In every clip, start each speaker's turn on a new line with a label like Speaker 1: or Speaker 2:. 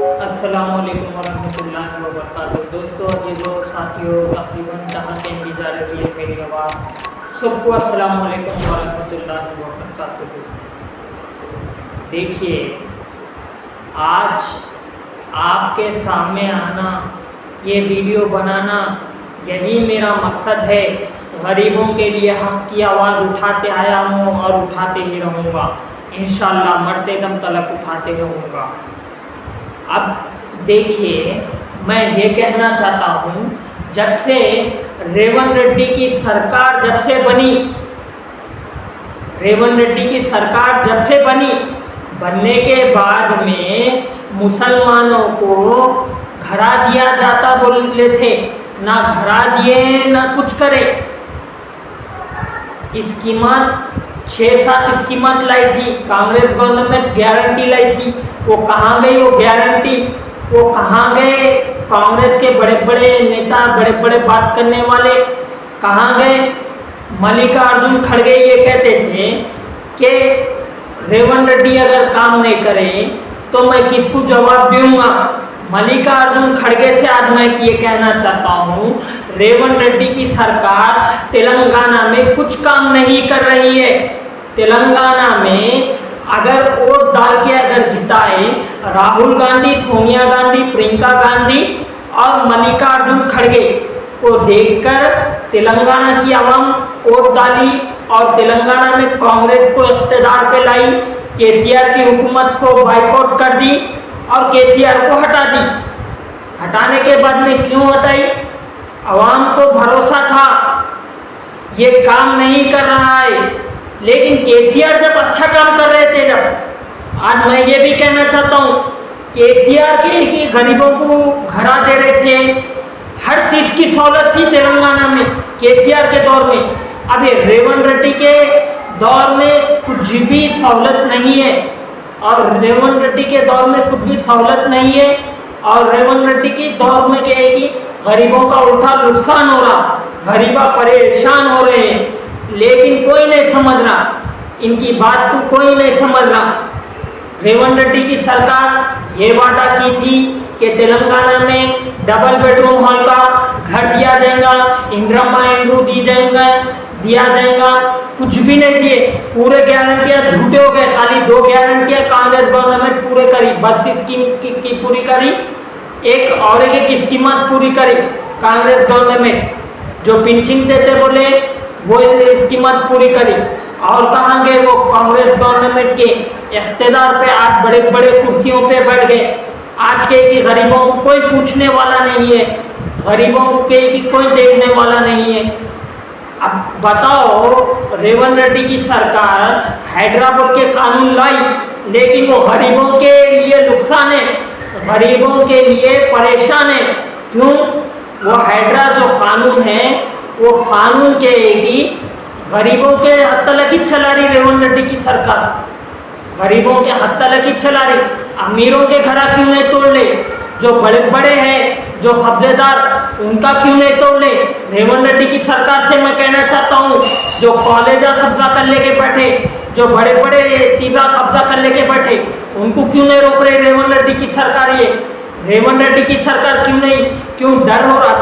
Speaker 1: अस्सलामुअलैकुम वरहमतुल्लाहि वबरकातुहू। दोस्तों, अजीजों, साथियों, तकरीबन जहाँ कहीं भी जा रही है मेरी आवाज़, सबको अस्सलामुअलैकुम वरहमतुल्लाहि वबरकातुहू। देखिए, आज आपके सामने आना, ये वीडियो बनाना, यही मेरा मकसद है। गरीबों के लिए हक़ की आवाज़ उठाते आया हूँ और उठाते ही रहूँगा। इंशाअल्लाह मरते दम तलक उठाते रहूँगा। अब देखिए, मैं ये कहना चाहता हूँ, जब से रेवंत रेड्डी की सरकार जब से बनी, बनने के बाद में मुसलमानों को घरा दिया जाता बोले थे, ना घरा दिए ना कुछ करे। स्कीमत 6-7 स्कीमत लाई थी कांग्रेस गवर्नमेंट, गारंटी लाई थी। वो कहाँ गई वो गारंटी? वो कहाँ गए कांग्रेस के बड़े बड़े नेता, बड़े बड़े बात करने वाले कहाँ गए? मल्लिकार्जुन खड़गे ये कहते थे कि रेवंत रेड्डी अगर काम नहीं करे तो मैं किसको जवाब दूंगा। मल्लिकार्जुन खड़गे से आज मैं ये कहना चाहता हूँ, रेवंत रेड्डी की सरकार तेलंगाना में कुछ काम नहीं कर रही है। तेलंगाना में अगर वोट डाल के अगर जिताए राहुल गांधी, सोनिया गांधी, प्रियंका गांधी और मल्लिकार्जुन खड़गे को देखकर तेलंगाना की आवाम वोट डाली और तेलंगाना में कांग्रेस को इख्तियार पे लाई। केसीआर की हुकूमत को बाइकआउट कर दी और केसीआर को हटा दी। हटाने के बाद में क्यों हटाई? आवाम को भरोसा था ये काम नहीं कर रहा है, लेकिन केसीआर जब अच्छा काम कर रहे थे, जब आज मैं ये भी कहना चाहता हूँ, केसीआर के गरीबों को घरा दे रहे थे, हर चीज की सहूलत थी तेलंगाना में केसीआर के दौर में। अभी रेवंत रेड्डी के दौर में कुछ भी सहूलत नहीं है और रेवंत रेड्डी के दौर में कुछ भी सहूलत नहीं है और रेवंत रेड्डी के दौर में क्या है कि गरीबों का उल्टा नुकसान हो रहा, गरीबा परेशान हो रहे हैं, लेकिन कोई नहीं समझ रहा, इनकी बात को कोई नहीं समझ रहा। रेवंत रेड्डी की सरकार ये वादा की थी कि तेलंगाना में डबल बेडरूम हॉल का घर दिया जाएगा, इंदिरा इंद्रू दिया जाएगा, कुछ भी नहीं दिए। पूरे गारंटियां झूठे हो गए। खाली 2 गारंटियां कांग्रेस गवर्नमेंट पूरे करी, बस स्कीम की पूरी करी, एक और एक स्कीमत पूरी करी कांग्रेस गवर्नमेंट। जो पिंचिंग देते बोले वो स्कीमत पूरी करी। और कहाँ गए वो कांग्रेस गवर्नमेंट के इख्तियार पे? आज बड़े बड़े कुर्सियों पे बैठ गए। आज के कि गरीबों को कोई पूछने वाला नहीं है, गरीबों के कि कोई देखने वाला नहीं है। अब बताओ, रेवंत रेड्डी की सरकार हैदराबाद के कानून लाई, लेकिन वो गरीबों के लिए नुकसान है, गरीबों के लिए परेशान है। क्यों? वो हैदराबाद जो कानून है वो कानून के कि गरीबों के हद तक ही चला रही रेवंत रेड्डी की सरकार, गरीबों के हद तक ही चला रही। अमीरों के घर क्यों नहीं तोड़ ले? जो बड़े बड़े हैं, जो कब्जेदार, उनका क्यों नहीं तोड़ ले? रेवंत रेड्डी की सरकार से मैं कहना चाहता हूँ, जो कॉलेज कब्जा कर लेके बैठे, जो बड़े बड़े तीजा कब्जा कर लेके बैठे, उनको क्यों नहीं रोक रहे रेवंत रेड्डी की सरकार? ये रेवंत रेड्डी की सरकार क्यों नहीं? क्यों डर हो रहा?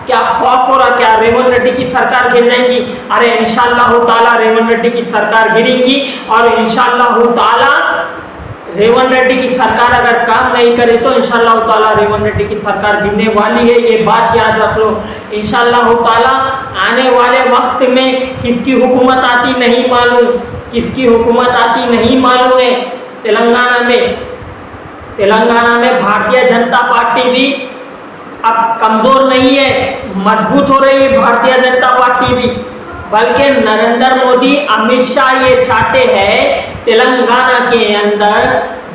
Speaker 1: क्या खौफ हो रहा? क्या रेवंत रेड्डी की सरकार गिर जाएगी? अरे इंशाअल्लाह ताला रेवंत रेड्डी की सरकार गिरेगी और इंशाअल्लाह ताला रेवंत रेड्डी की सरकार अगर काम नहीं करे तो इंशाअल्लाह ताला रेवंत रेड्डी की सरकार गिरने वाली है। ये बात याद रख लो। इंशाअल्लाह ताला आने वाले वक्त में किसकी हुकूमत आती नहीं मालूम, किसकी हुकूमत आती नहीं मालूम है। तेलंगाना में भारतीय जनता पार्टी भी अब कमजोर नहीं है, मजबूत हो रही है भारतीय जनता पार्टी भी। बल्कि नरेंद्र मोदी, अमित शाह ये चाहते हैं तेलंगाना के अंदर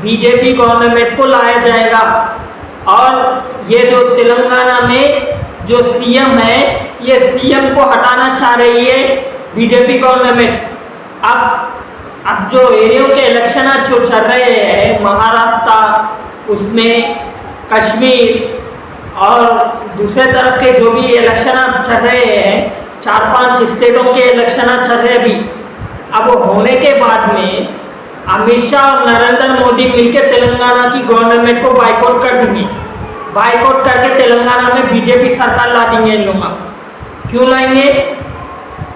Speaker 1: बीजेपी गवर्नमेंट को लाया जाएगा और ये जो तेलंगाना में जो सीएम है, ये सीएम को हटाना चाह रही है बीजेपी गवर्नमेंट। अब जो एरियो के इलेक्शन जो चल रहे हैं, महाराष्ट्र, उसमें कश्मीर और दूसरे तरफ के जो भी इलेक्शन चल रहे हैं, 4-5 स्टेटों के इलेक्शन चल रहे भी। अब होने के बाद में अमित शाह और नरेंद्र मोदी मिलकर तेलंगाना की गवर्नमेंट को बाइकआउट कर देंगे। बाइकआउट करके तेलंगाना में बीजेपी सरकार ला देंगे इन लोग। क्यों लाएंगे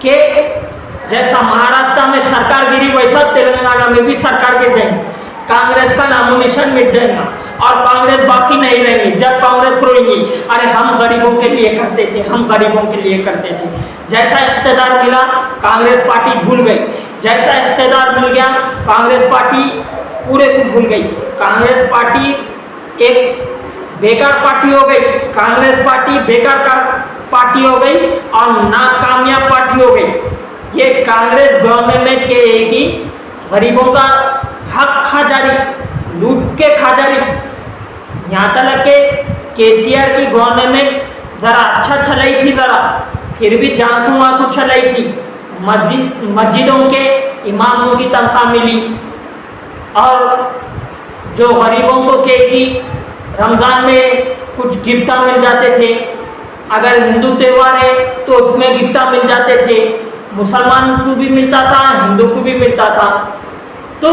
Speaker 1: कि जैसा महाराष्ट्र में सरकार गिरी वैसा तेलंगाना में भी सरकार गिर जाएंगे, कांग्रेस का नामो निशान मिट जाएगा और कांग्रेस बाकी नहीं रहेंगी। जब कांग्रेस रोएंगी, अरे हम गरीबों के लिए करते थे, हम गरीबों के लिए करते थे। जैसा इख्तियार मिला कांग्रेस पार्टी भूल गई, जैसा इख्तियार मिल गया कांग्रेस पार्टी पूरे को भूल गई। कांग्रेस पार्टी एक बेकार पार्टी हो गई, कांग्रेस पार्टी बेकार पार्टी हो गई और नाकामयाब पार्टी हो गई। ये कांग्रेस गवर्नमेंट के एक ही गरीबों का हक खा जा रही, लूट के खा जा रही। यहाँ तक के केसीआर की गवर्नमेंट जरा अच्छा चलाई थी, जरा फिर भी जाकू वाकू चलाई थी। मस्जिदों के इमामों की तनख्वाह मिली और जो गरीबों को की रमज़ान में कुछ गिफ्टा मिल जाते थे। अगर हिंदू त्यौहार है तो उसमें गिफ्टा मिल जाते थे, मुसलमान को भी मिलता था, हिंदू को भी मिलता था, तो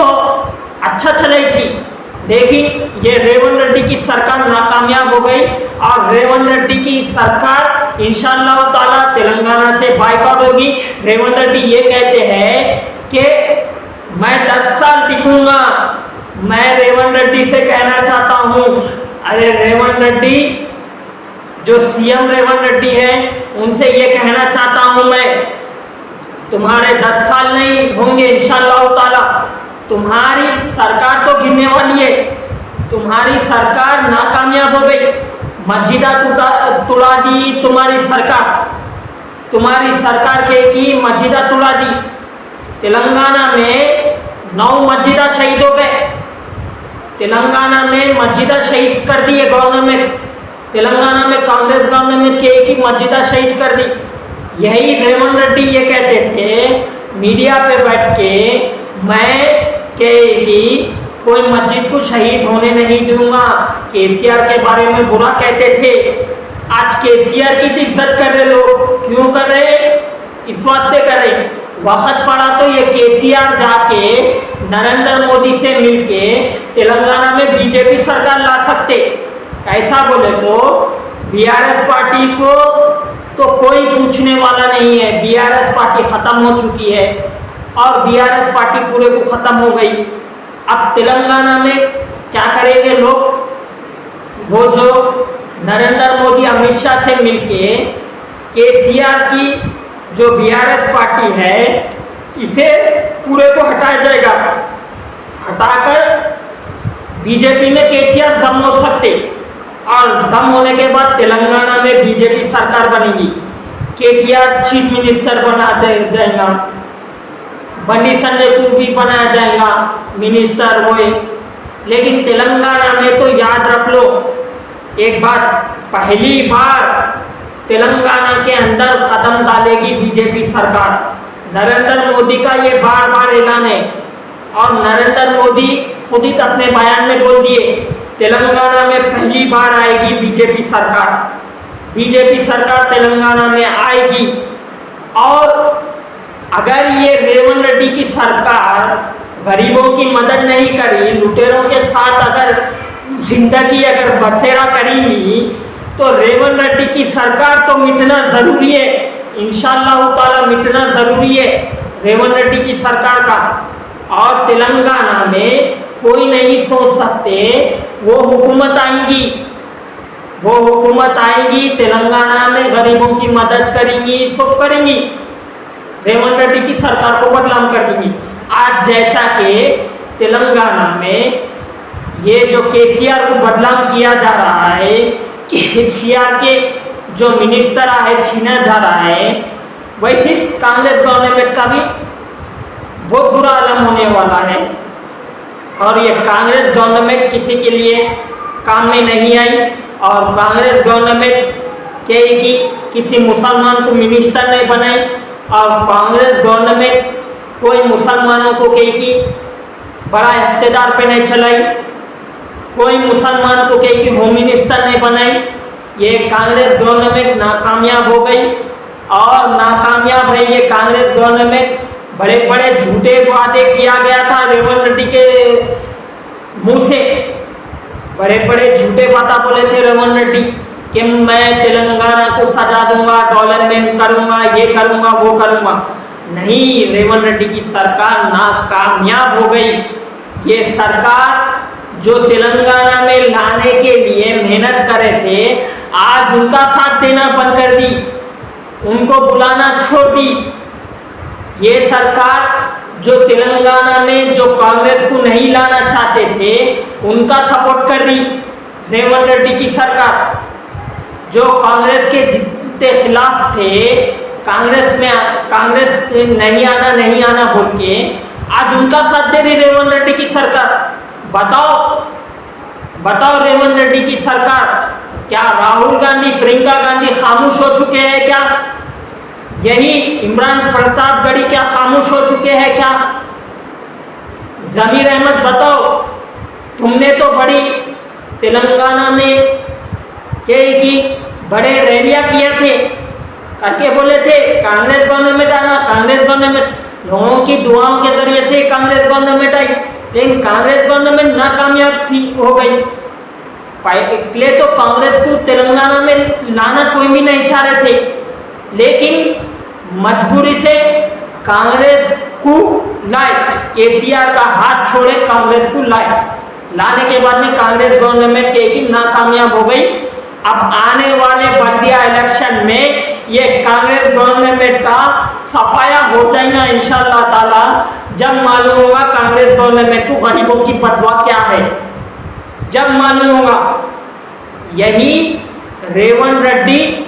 Speaker 1: अच्छा चलाई थी। लेकिन ये रेवंत रेड्डी की सरकार नाकामयाब हो गई और रेवंत रेड्डी की सरकार इंशाअल्लाह ताला तेलंगाना से बाइकआउट होगी। रेवंत रेड्डी ये कहते हैं कि मैं 10 साल टिकूंगा। मैं रेवंत रेड्डी से कहना चाहता हूँ, अरे रेवंत रेड्डी जो सीएम रेवंत रेड्डी है उनसे ये कहना चाहता हूँ मैं, तुम्हारे 10 साल नहीं होंगे इंशाअल्लाह ताला। तुम्हारी सरकार तो गिरने वाली है, तुम्हारी सरकार नाकामयाब हो गई। मस्जिदा तुड़ा दी तुम्हारी सरकार के की मस्जिदा तुड़ा दी। तेलंगाना में 9 मस्जिदा शहीद हो गए, तेलंगाना में मस्जिदा शहीद कर दी है गवर्नमेंट। तेलंगाना में कांग्रेस गवर्नमेंट के एक ही मस्जिदा शहीद कर दी। यही रेवंत रेड्डी ये कहते थे मीडिया पे बैठ के, मैं कि कोई मस्जिद को शहीद होने नहीं दूंगा। केसीआर के बारे में बुरा कहते थे, आज केसीआर की इज्जत कर रहे लोग। क्यों कर रहे? इस वास्ते कर रहे, वक्त पड़ा तो ये केसीआर जाके नरेंद्र मोदी से मिलके तेलंगाना में बीजेपी सरकार ला सकते। ऐसा बोले तो बीआरएस पार्टी को तो कोई पूछने वाला नहीं है। बीआरएस पार्टी खत्म हो चुकी है और बीआरएस पार्टी पूरे को खत्म हो गई। अब तेलंगाना में क्या करेंगे लोग? वो जो नरेंद्र मोदी अमित शाह से मिलके केसीआर की जो बीआरएस पार्टी है इसे पूरे को हटाया जाएगा। हटाकर बीजेपी में केसीआर दम हो सकते और दम होने के बाद तेलंगाना में बीजेपी सरकार बनेगी। केटीआर चीफ मिनिस्टर बना जाएगा, बंडी संजय को भी बनाया जाएगा मिनिस्टर हुए। लेकिन तेलंगाना में तो याद रख लो एक बात, पहली बार तेलंगाना के अंदर कदम डालेगी बीजेपी सरकार। नरेंद्र मोदी का ये बार बार ऐलान है और नरेंद्र मोदी खुद ही अपने बयान में बोल दिए तेलंगाना में पहली बार आएगी बीजेपी सरकार। बीजेपी सरकार तेलंगाना में आएगी और अगर ये रेवंत रेड्डी की सरकार गरीबों की मदद नहीं करी, लुटेरों के साथ अगर जिंदगी अगर बसेरा करेगी तो रेवंत रेड्डी की सरकार तो मिटना जरूरी है, इंशाअल्लाह ताला मिटना जरूरी है रेवंत रेड्डी की सरकार का। और तेलंगाना में कोई नहीं सोच सकते वो हुकूमत आएगी, वो हुकूमत आएगी तेलंगाना में गरीबों की मदद करेंगी, सब करेंगी, रेवंत रेड्डी की सरकार को बदनाम कर देंगी। आज जैसा कि तेलंगाना में ये जो केसीआर को बदनाम किया जा रहा है, केसीआर के जो मिनिस्टर है छीना जा रहा है, वैसे कांग्रेस गवर्नमेंट का भी बहुत बुरा आलम होने वाला है। और ये कांग्रेस गवर्नमेंट किसी के लिए काम में नहीं आई और कांग्रेस गवर्नमेंट कहेगी किसी मुसलमान को मिनिस्टर नहीं बनाई और कांग्रेस गवर्नमेंट कोई मुसलमानों को कहेगी बड़ा इख्तियार पे नहीं चलाई, कोई मुसलमान को कहेगी होम मिनिस्टर नहीं बनाई। ये कांग्रेस गवर्नमेंट नाकामयाब हो गई और नाकामयाब है ये कांग्रेस गवर्नमेंट बड़े बड़े झूठे वादे किया गया था रेवंत रेड्डी के मुंह से, बड़े बड़े झूठे बातें बोले थे रेवंत रेड्डी कि मैं तेलंगाना को सजा दूंगा, डेवलपमेंट करूंगा, ये करूंगा, वो करूंगा। नहीं, रेवंत रेड्डी की सरकार नाकामयाब हो गई। ये सरकार जो तेलंगाना में लाने के लिए मेहनत करे थे, आज उनका साथ देना बंद कर दी, उनको बुलाना छोड़ दी। ये सरकार जो तेलंगाना में जो कांग्रेस को नहीं लाना चाहते थे, उनका सपोर्ट कर दी रेवंत रेड्डी की सरकार। जो कांग्रेस के जितने खिलाफ थे, कांग्रेस नहीं आना बोल के, आज उनका साथ दे रही रेवंत रेड्डी की सरकार। बताओ रेवंत रेड्डी की सरकार, क्या राहुल गांधी, प्रियंका गांधी खामोश हो चुके हैं क्या? यही इमरान प्रतापगढ़ी क्या खामोश हो चुके हैं क्या? जमीर अहमद बताओ, तुमने तो बड़ी तेलंगाना में की बड़े रैलियां किए थे, करके बोले थे कांग्रेस गवर्नमेंट आना, कांग्रेस गवर्नमेंट, लोगों की दुआओं के जरिए से कांग्रेस गवर्नमेंट आई, लेकिन कांग्रेस गवर्नमेंट नाकामयाब थी, हो गई। इसलिए तो कांग्रेस को तेलंगाना में लाना कोई भी नहीं चाह रहे थे, लेकिन मजबूरी से कांग्रेस को लाए, केसीआर का हाथ छोड़े कांग्रेस को लाने के बाद में कांग्रेस गवर्नमेंट की नाकामयाब हो गई। अब आने वाले बल्दिया इलेक्शन में ये कांग्रेस गवर्नमेंट का सफाया हो जाएगा इंशाअल्लाह ताला, जब मालूम होगा कांग्रेस गवर्नमेंट को गरीबों की बदवा क्या है, जब मालूम होगा। यही रेवंत रेड्डी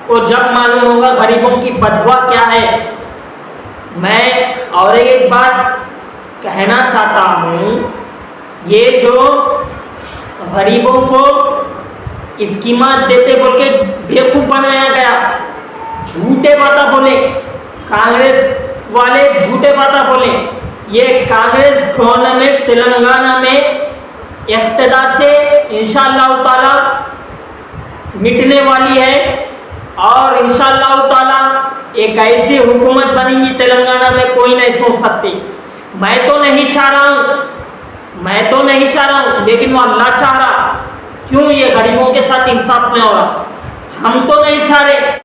Speaker 1: को जब मालूम होगा गरीबों की बदवा क्या है। मैं और एक बात कहना चाहता हूँ, ये जो गरीबों को स्कीमात देते बोल के बेवकूफ बनाया गया, झूठे बातें बोले, कांग्रेस वाले झूठे बातें बोले। ये कांग्रेस गवर्नमेंट तेलंगाना में इख्तिदार से इंशाअल्लाह ताला मिटने वाली है, और इंशाअल्लाह ताला एक ऐसी हुकूमत बनेगी तेलंगाना में कोई नहीं सोच सकती। मैं तो नहीं चाह रहा हूँ, लेकिन वो अल्लाह चाह रहा। क्यों ये गरीबों के साथ इंसाफ नहीं हो रहा? हम तो नहीं चाह रहे।